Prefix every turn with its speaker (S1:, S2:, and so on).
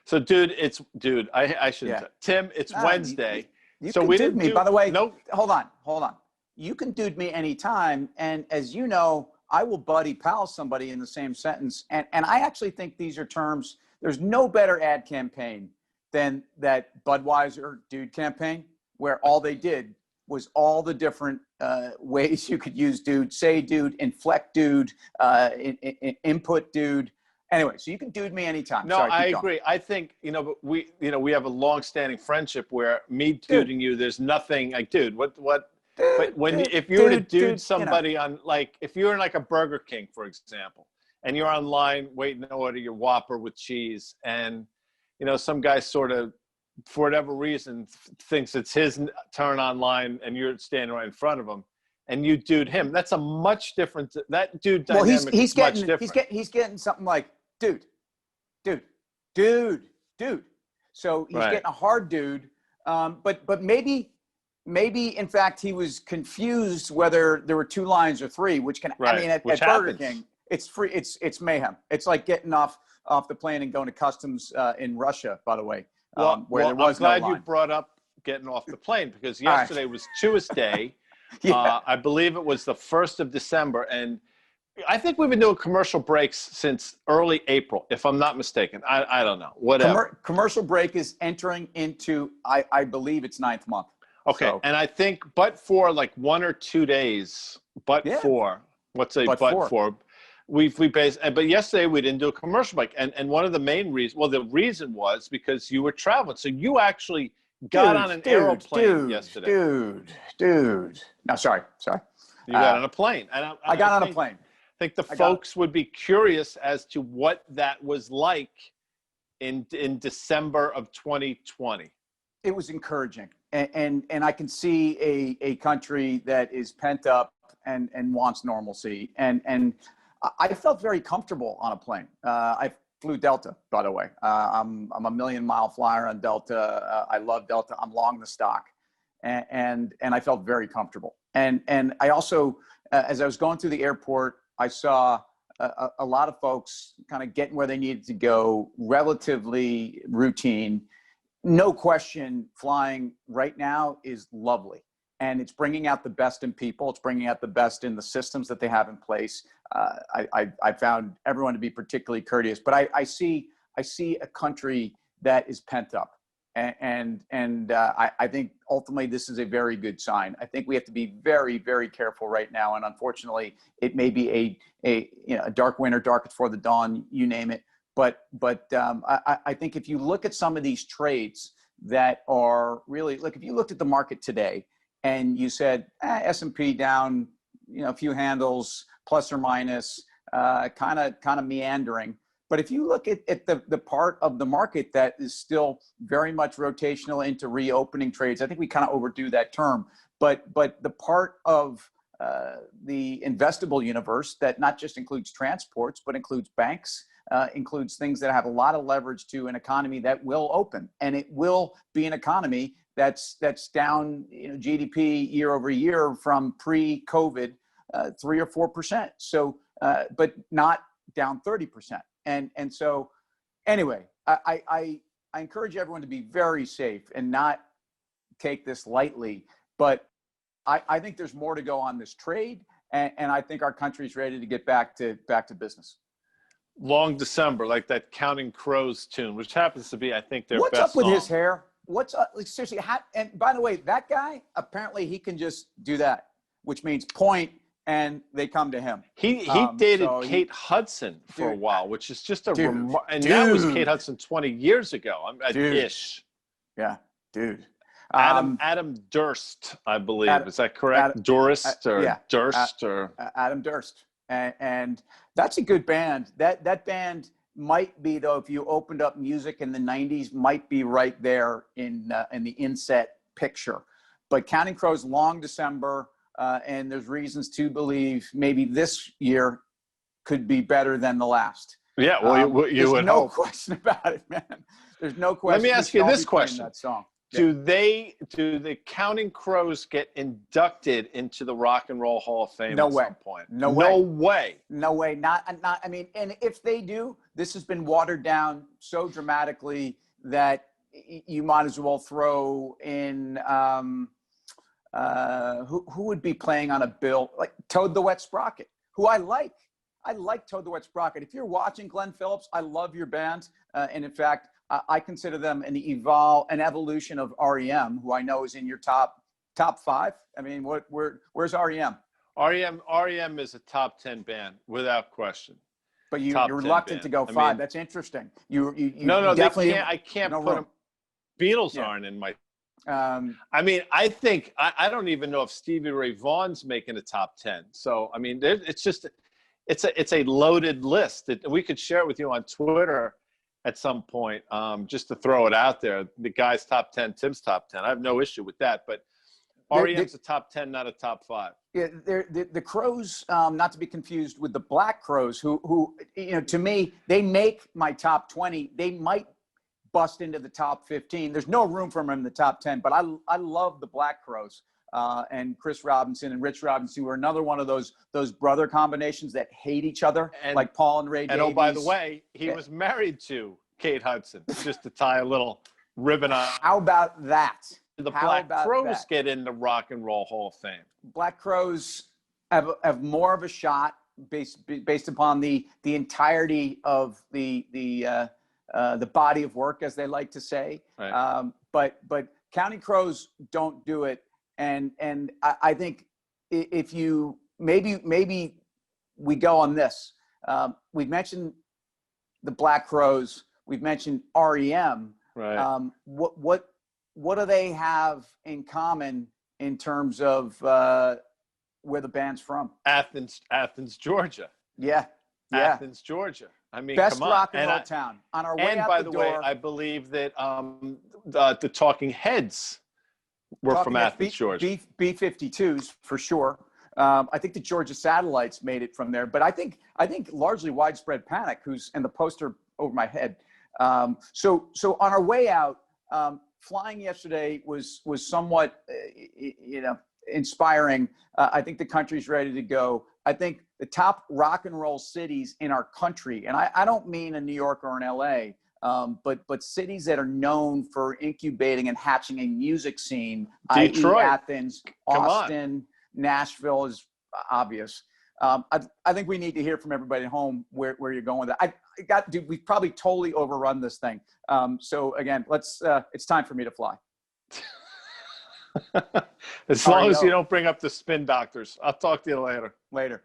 S1: So, dude. I shouldn't.
S2: Yeah.
S1: Tim, it's
S2: No,
S1: Wednesday.
S2: you
S1: So
S2: can
S1: we
S2: dude
S1: didn't
S2: me.
S1: do.
S2: By the way,
S1: Nope.
S2: hold on. You can dude me anytime. And as you know, I will buddy pal somebody in the same sentence. And I actually think these are terms. There's no better ad campaign than that Budweiser dude campaign, where all they did was all the different ways you could use dude, say dude, inflect dude, input dude. Anyway, so you can dude me anytime.
S1: No,
S2: Sorry,
S1: I
S2: keep going.
S1: agree. I think, but we have a long-standing friendship where me
S2: Dude,
S1: duding you, there's nothing like, dude, what? But
S2: dude,
S1: if you were to dude
S2: dude,
S1: somebody on, like, if you're in like a Burger King, for example, and you're online waiting to order your Whopper with cheese, and some guy sort of, for whatever reason, thinks it's his turn online, and you're standing right in front of him, and you dude him. That's a much different. That dude
S2: well,
S1: dynamic is much different.
S2: he's getting something like dude, dude, dude. So he's
S1: Right.
S2: getting a hard dude. But maybe in fact he was confused whether there were two lines or three, which can
S1: Right.
S2: I mean at Burger King it's free. It's mayhem. It's like getting off the plane and going to customs in Russia. By the way, where there was
S1: I'm glad
S2: no line.
S1: you brought up getting off the plane, because yesterday was Chewest Day.
S2: Yeah.
S1: I believe it was the 1st of December, and I think we've been doing commercial breaks since early April, if I'm not mistaken. I don't know. Whatever.
S2: Commercial break is entering into, I believe it's 9th month.
S1: Okay,
S2: So,
S1: and I think, but for like 1 or 2 days, but for we based. But yesterday we didn't do a commercial break, and one of the main reasons, well, the reason was because you were traveling, so you actually got on an aeroplane yesterday.
S2: Dude. No, sorry.
S1: You got on a plane, and
S2: I got on a plane.
S1: I think the folks would be curious as to what that was like in December of 2020.
S2: It was encouraging, and I can see a country that is pent up and wants normalcy, and I felt very comfortable on a plane. I flew Delta, by the way. I'm a 1,000,000-mile flyer on Delta. I love Delta. I'm long the stock, and I felt very comfortable. And I also, as I was going through the airport, I saw a lot of folks kind of getting where they needed to go, relatively routine. No question, flying right now is lovely. And it's bringing out the best in people. It's bringing out the best in the systems that they have in place. I found everyone to be particularly courteous. But I see a country that is pent up. And I think ultimately this is a very good sign. I think we have to be very, very careful right now. And unfortunately, it may be a dark winter, dark before the dawn, you name it. But I think if you look at some of these trades that are really, look, if you looked at the market today and you said S&P down, a few handles, plus or minus, kind of meandering. But if you look at the part of the market that is still very much rotational into reopening trades, I think we kind of overdo that term. But the part of the investable universe that not just includes transports, but includes banks, includes things that have a lot of leverage to an economy that will open, and it will be an economy that's down, GDP year over year from pre-COVID 3 or 4%. So, but not down 30%. And so, anyway, I encourage everyone to be very safe and not take this lightly. But I think there's more to go on this trade, and I think our country's ready to get back to business.
S1: Long December, like that Counting Crows tune, which happens to be, I think, their
S2: What's
S1: best
S2: up with
S1: song.
S2: his hair? What's up? Like, seriously, and by the way, that guy, apparently he can just do that, which means point and they come to him.
S1: He dated Kate Hudson for a while, which is just and that was Kate Hudson 20 years ago. Ish.
S2: Yeah, dude.
S1: Adam Durst, I believe. Is that correct? Durst or Durst or
S2: Adam Durst. And that's a good band. That band might be, though, if you opened up music in the 90s, might be right there in the inset picture. But Counting Crows, Long December, and there's reasons to believe maybe this year could be better than the last.
S1: Yeah, well, you would
S2: There's no
S1: hope.
S2: question about it, man. There's no question.
S1: Let me ask you this question.
S2: That song.
S1: do the Counting Crows get inducted into the Rock and Roll Hall of Fame at some point?
S2: No way. No way. Not. I mean, and if they do, this has been watered down so dramatically that you might as well throw in who would be playing on a bill like Toad the Wet Sprocket, who I like. I like Toad the Wet Sprocket. If you're watching Glenn Phillips, I love your band, and in fact, I consider them an evolution of REM, who I know is in your top 5. I mean, where's REM?
S1: REM is a top 10 band without question.
S2: But you're reluctant to go 5. I mean, that's interesting. You
S1: no,
S2: definitely
S1: I can't put them. Beatles aren't in my. I mean, I think I don't even know if Stevie Ray Vaughan's making a top 10. So I mean, it's just it's a loaded list that we could share with you on Twitter at some point, just to throw it out there. The guy's top 10, Tim's top 10. I have no issue with that, but REM's a top 10, not a top 5.
S2: Yeah, the Crows, not to be confused with the Black Crows, who to me, they make my top 20. They might bust into the top 15. There's no room for them in the top 10, but I love the Black Crows. And Chris Robinson and Rich Robinson were another one of those brother combinations that hate each other, like Paul and Ray Davies.
S1: And oh, by the way, he was married to Kate Hudson, just to tie a little ribbon on.
S2: How about that?
S1: The Black Crows get in the Rock and Roll Hall of Fame.
S2: Black Crows have more of a shot based upon the entirety of the body of work, as they like to say. Right. But Counting Crows don't do it. And I think if you maybe we go on this. We've mentioned the Black Crows. We've mentioned REM.
S1: Right.
S2: What do they have in common in terms of where the band's from?
S1: Athens, Georgia.
S2: Yeah.
S1: Athens, Georgia. I mean,
S2: best
S1: come on.
S2: rock and roll town. On our way
S1: and
S2: out
S1: by
S2: the
S1: the way,
S2: door,
S1: I believe that the Talking Heads were from Athens, Georgia.
S2: B-52s for sure. I think the Georgia Satellites made it from there, but I think largely Widespread Panic, who's in the poster over my head. So on our way out, flying yesterday was somewhat, inspiring. I think the country's ready to go. I think the top rock and roll cities in our country, and I don't mean in New York or in LA, but cities that are known for incubating and hatching a music scene,
S1: Detroit,
S2: i.e. Athens, Austin, Nashville is obvious. I think we need to hear from everybody at home where you're going with that. We've probably totally overrun this thing. So again, it's time for me to fly.
S1: As long as you don't bring up the spin doctors. I'll talk to you later.
S2: Later.